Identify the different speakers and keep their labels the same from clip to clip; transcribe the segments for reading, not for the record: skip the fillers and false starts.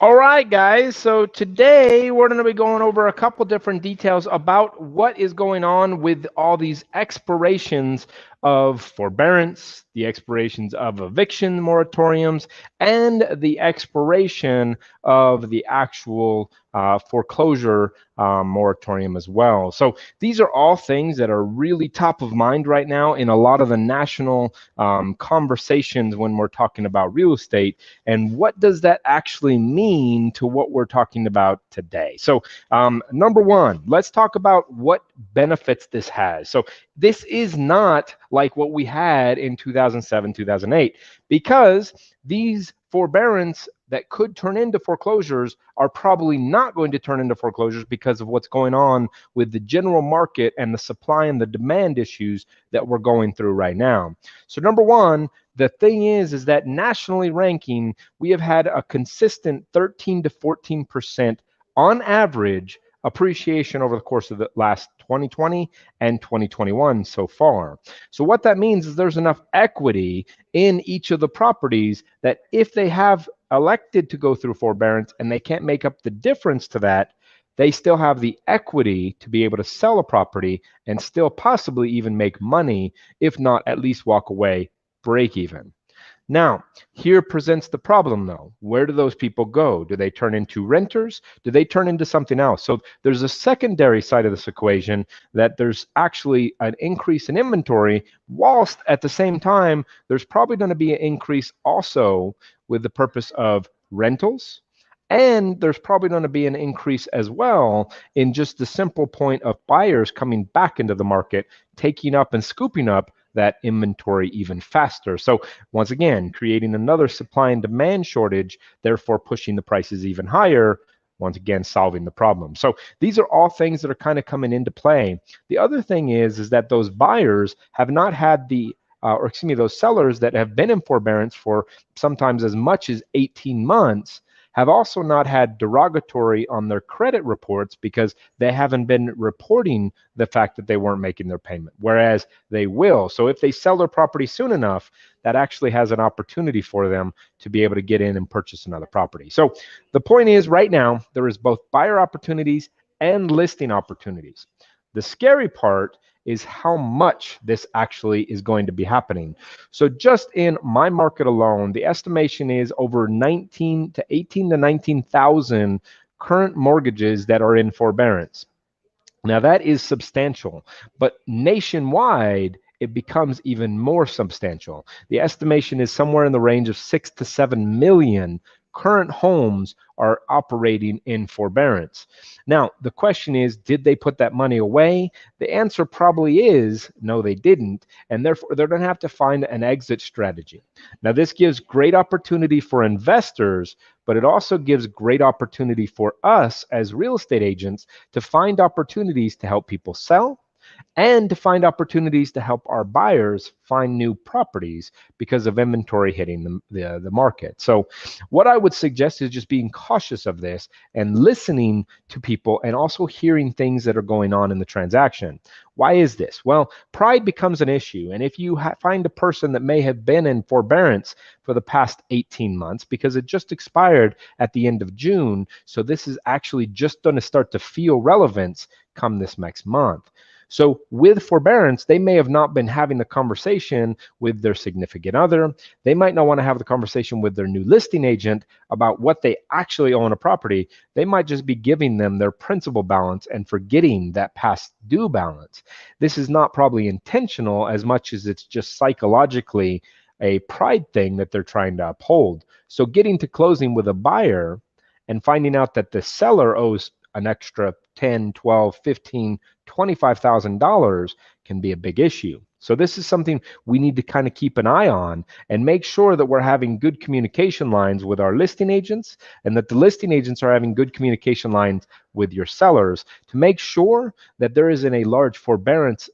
Speaker 1: All right, guys. So today we're going to be going over a couple different details about what is going on with all these expirations of forbearance, the expirations of eviction moratoriums, and the expiration of the actual foreclosure moratorium as well. So these are all things that are really top of mind right now in a lot of the national conversations when we're talking about real estate. And what does that actually mean to what we're talking about today? So number one, let's talk about what benefits this has. So this is not like what we had in 2007, 2008, because these forbearance that could turn into foreclosures are probably not going to turn into foreclosures because of what's going on with the general market and the supply and the demand issues that we're going through right now. So number one, the thing is that nationally ranking, we have had a consistent 13 to 14% on average appreciation over the course of the last 2020 and 2021 so far. So what that means is there's enough equity in each of the properties that if they have elected to go through forbearance and they can't make up the difference to that, they still have the equity to be able to sell a property and still possibly even make money, if not at least walk away break even. Now, here presents the problem though. Where do those people go? Do they turn into renters? Do they turn into something else? So there's a secondary side of this equation that there's actually an increase in inventory, whilst at the same time, there's probably going to be an increase also with the purpose of rentals. And there's probably going to be an increase as well in just the simple point of buyers coming back into the market, taking up and scooping up that inventory even faster. So once again, creating another supply and demand shortage, therefore pushing the prices even higher, once again, solving the problem. So these are all things that are kind of coming into play. The other thing is that those buyers have not had the or excuse me, those sellers that have been in forbearance for sometimes as much as 18 months have also not had derogatory on their credit reports because they haven't been reporting the fact that they weren't making their payment, whereas they will. So if they sell their property soon enough, that actually has an opportunity for them to be able to get in and purchase another property. So the point is right now, there is both buyer opportunities and listing opportunities. The scary part is how much this actually is going to be happening. So just in my market alone, the estimation is over 18 to 19,000 current mortgages that are in forbearance. Now that is substantial, but nationwide, it becomes even more substantial. The estimation is somewhere in the range of 6 to 7 million current homes are operating in forbearance. Now, the question is, did they put that money away? The answer probably is no, they didn't, and therefore they're going to have to find an exit strategy. Now, this gives great opportunity for investors, but it also gives great opportunity for us as real estate agents to find opportunities to help people sell and to find opportunities to help our buyers find new properties because of inventory hitting the market. So what I would suggest is just being cautious of this and listening to people and also hearing things that are going on in the transaction. Why is this? Well, pride becomes an issue. And if you find a person that may have been in forbearance for the past 18 months because it just expired at the end of June, so this is actually just going to start to feel relevance come this next month. So with forbearance, they may have not been having the conversation with their significant other. They might not want to have the conversation with their new listing agent about what they actually own a property. They might just be giving them their principal balance and forgetting that past due balance. This is not probably intentional as much as it's just psychologically a pride thing that they're trying to uphold. So getting to closing with a buyer and finding out that the seller owes an extra 10, 12, 15, $25,000 can be a big issue. So this is something we need to kind of keep an eye on and make sure that we're having good communication lines with our listing agents and that the listing agents are having good communication lines with your sellers to make sure that there isn't a large forbearance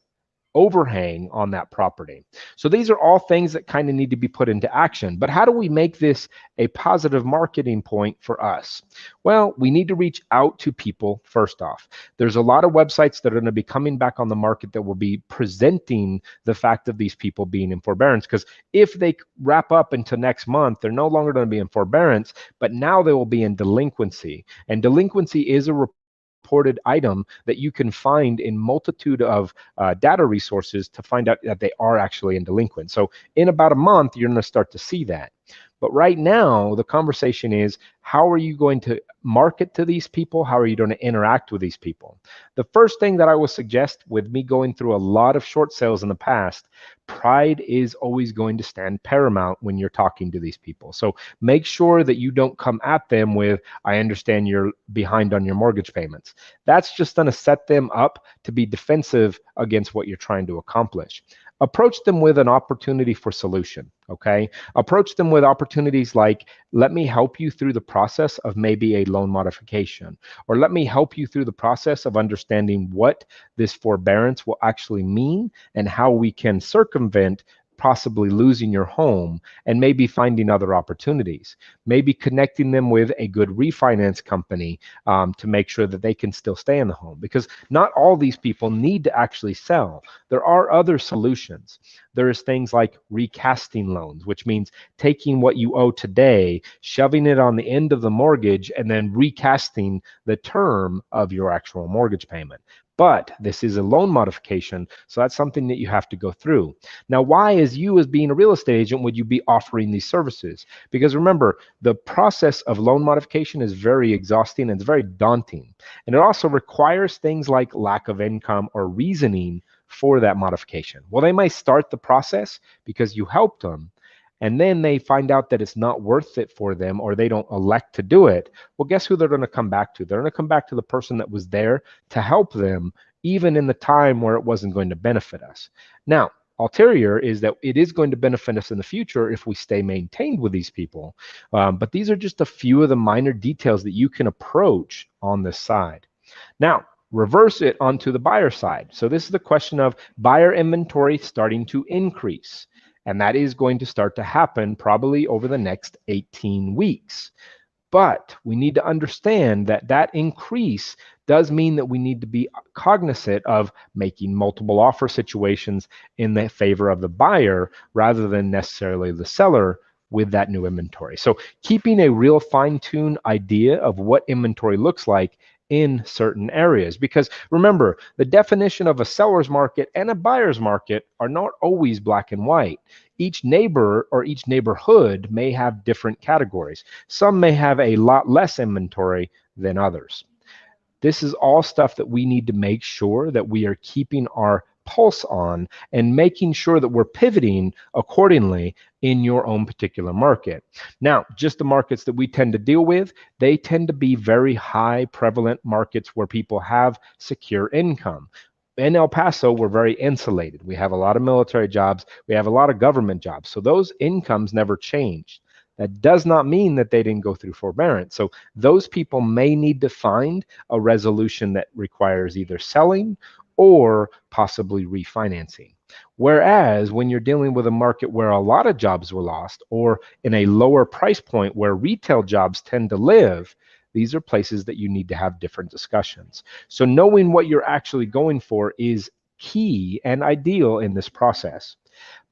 Speaker 1: overhang on that property. So these are all things that kind of need to be put into action. But how do we make this a positive marketing point for us? Well, we need to reach out to people first off. There's a lot of websites that are going to be coming back on the market that will be presenting the fact of these people being in forbearance, because if they wrap up into next month, they're no longer going to be in forbearance, but now they will be in delinquency. And delinquency is a reported item that you can find in multitude of data resources to find out that they are actually in delinquent. So in about a month, you're going to start to see that. But right now, the conversation is, how are you going to market to these people? How are you going to interact with these people? The first thing that I would suggest, with me going through a lot of short sales in the past, pride is always going to stand paramount when you're talking to these people. So make sure that you don't come at them with, I understand you're behind on your mortgage payments. That's just going to set them up to be defensive against what you're trying to accomplish. Approach them with an opportunity for solution, okay? Approach them with opportunities like, let me help you through the process of maybe a loan modification, or let me help you through the process of understanding what this forbearance will actually mean and how we can circumvent possibly losing your home, and maybe finding other opportunities, maybe connecting them with a good refinance company to make sure that they can still stay in the home, because not all these people need to actually sell. There are other solutions. There's things like recasting loans, which means taking what you owe today, shoving it on the end of the mortgage, and then recasting the term of your actual mortgage payment. But this is a loan modification, so that's something that you have to go through. Now, why, as you as being a real estate agent, would you be offering these services? Because remember, the process of loan modification is very exhausting and it's very daunting. And it also requires things like lack of income or reasoning for that modification. Well, they might start the process because you helped them, and then they find out that it's not worth it for them, or they don't elect to do it. Well, guess who they're going to come back to? They're going to come back to the person that was there to help them, even in the time where it wasn't going to benefit us. Now, ulterior is that it is going to benefit us in the future if we stay maintained with these people. But these are just a few of the minor details that you can approach on this side. Now, reverse it onto the buyer side. So this is the question of buyer inventory starting to increase. And that is going to start to happen probably over the next 18 weeks. But we need to understand that that increase does mean that we need to be cognizant of making multiple offer situations in the favor of the buyer rather than necessarily the seller with that new inventory. So keeping a real fine-tuned idea of what inventory looks like in certain areas. Because remember, the definition of a seller's market and a buyer's market are not always black and white. Each neighbor or each neighborhood may have different categories. Some may have a lot less inventory than others. This is all stuff that we need to make sure that we are keeping our pulse on and making sure that we're pivoting accordingly in your own particular market. Now, just the markets that we tend to deal with, they tend to be very high prevalent markets where people have secure income. In El Paso, we're very insulated. We have a lot of military jobs. We have a lot of government jobs. So those incomes never changed. That does not mean that they didn't go through forbearance. So those people may need to find a resolution that requires either selling or possibly refinancing. Whereas when you're dealing with a market where a lot of jobs were lost, or in a lower price point where retail jobs tend to live, these are places that you need to have different discussions. So knowing what you're actually going for is key and ideal in this process.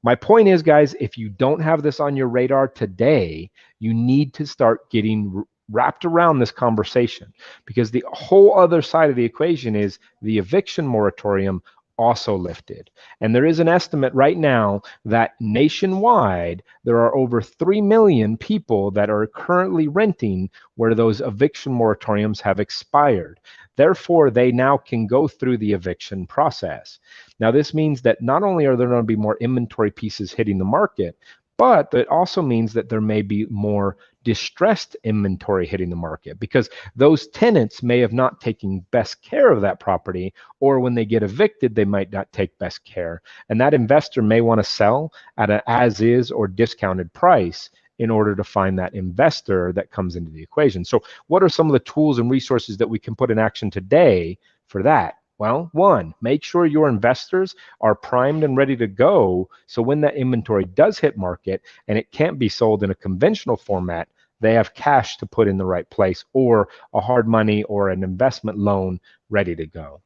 Speaker 1: My point is, guys, if you don't have this on your radar today, you need to start getting wrapped around this conversation, because the whole other side of the equation is the eviction moratorium also lifted. And there is an estimate right now that nationwide, there are over 3 million people that are currently renting where those eviction moratoriums have expired. Therefore, they now can go through the eviction process. Now, this means that not only are there going to be more inventory pieces hitting the market, but it also means that there may be more distressed inventory hitting the market, because those tenants may have not taken best care of that property, or when they get evicted, they might not take best care. And that investor may want to sell at an as-is or discounted price in order to find that investor that comes into the equation. So what are some of the tools and resources that we can put in action today for that? Well, one, make sure your investors are primed and ready to go. So when that inventory does hit market and it can't be sold in a conventional format, they have cash to put in the right place or a hard money or an investment loan ready to go.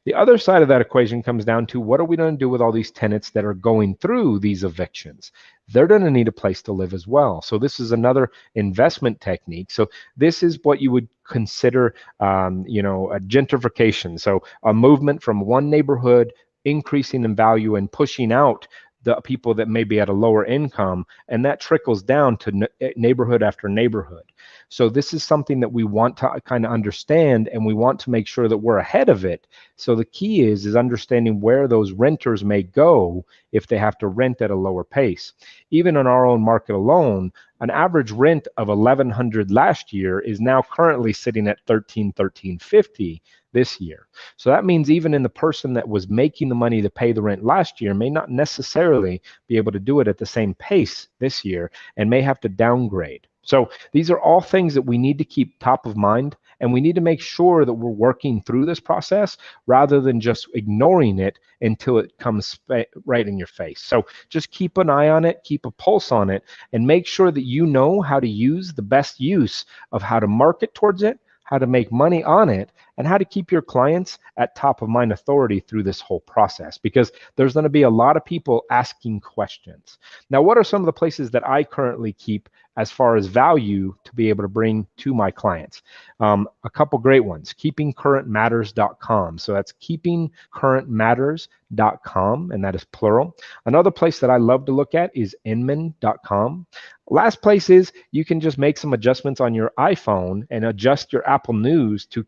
Speaker 1: The other side of that equation comes down to what are we going to do with all these tenants that are going through these evictions? They're going to need a place to live as well. So this is another investment technique. So this is what you would consider, a gentrification. So a movement from one neighborhood increasing in value and pushing out the people that may be at a lower income, and that trickles down to neighborhood after neighborhood. So this is something that we want to kind of understand, and we want to make sure that we're ahead of it. So the key is understanding where those renters may go if they have to rent at a lower pace. Even in our own market alone, an average rent of $1,100 last year is now currently sitting at $1,350 this year. So that means even in the person that was making the money to pay the rent last year may not necessarily be able to do it at the same pace this year and may have to downgrade. So these are all things that we need to keep top of mind, and we need to make sure that we're working through this process rather than just ignoring it until it comes right in your face. So just keep an eye on it, keep a pulse on it, and make sure that you know how to use the best use of how to market towards it, how to make money on it, and how to keep your clients at top of mind authority through this whole process, because there's going to be a lot of people asking questions. Now, what are some of the places that I currently keep as far as value to be able to bring to my clients? A couple great ones, keepingcurrentmatters.com. So that's keepingcurrentmatters.com, and that is plural. Another place that I love to look at is inman.com. Last place is you can just make some adjustments on your iPhone and adjust your Apple News to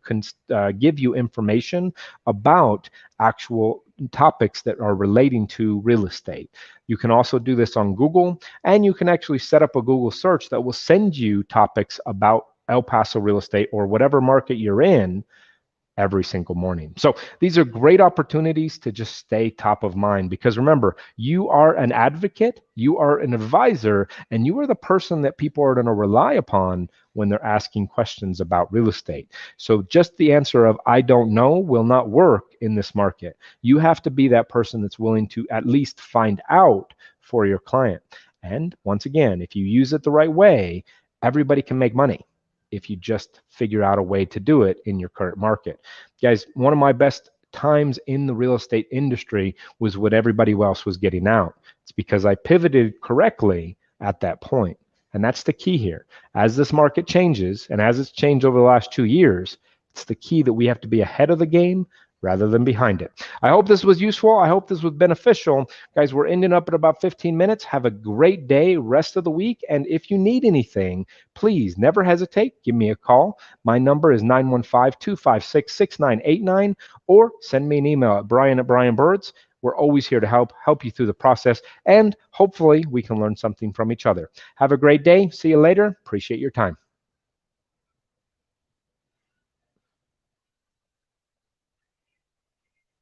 Speaker 1: give you information about actual topics that are relating to real estate. You can also do this on Google, and you can actually set up a Google search that will send you topics about El Paso real estate or whatever market you're in every single morning. So these are great opportunities to just stay top of mind, because remember, you are an advocate, you are an advisor, and you are the person that people are going to rely upon when they're asking questions about real estate. So just the answer of I don't know will not work in this market. You have to be that person that's willing to at least find out for your client. And once again, if you use it the right way, everybody can make money if you just figure out a way to do it in your current market. Guys, one of my best times in the real estate industry was when everybody else was getting out. It's because I pivoted correctly at that point. And that's the key here. As this market changes, and as it's changed over the last 2 years, it's the key that we have to be ahead of the game rather than behind it. I hope this was useful. I hope this was beneficial. Guys, we're ending up at about 15 minutes. Have a great day, rest of the week. And if you need anything, please never hesitate. Give me a call. My number is 915-256-6989, or send me an email at brian@brianbirds. We're always here to help you through the process, and hopefully we can learn something from each other. Have a great day. See you later. Appreciate your time.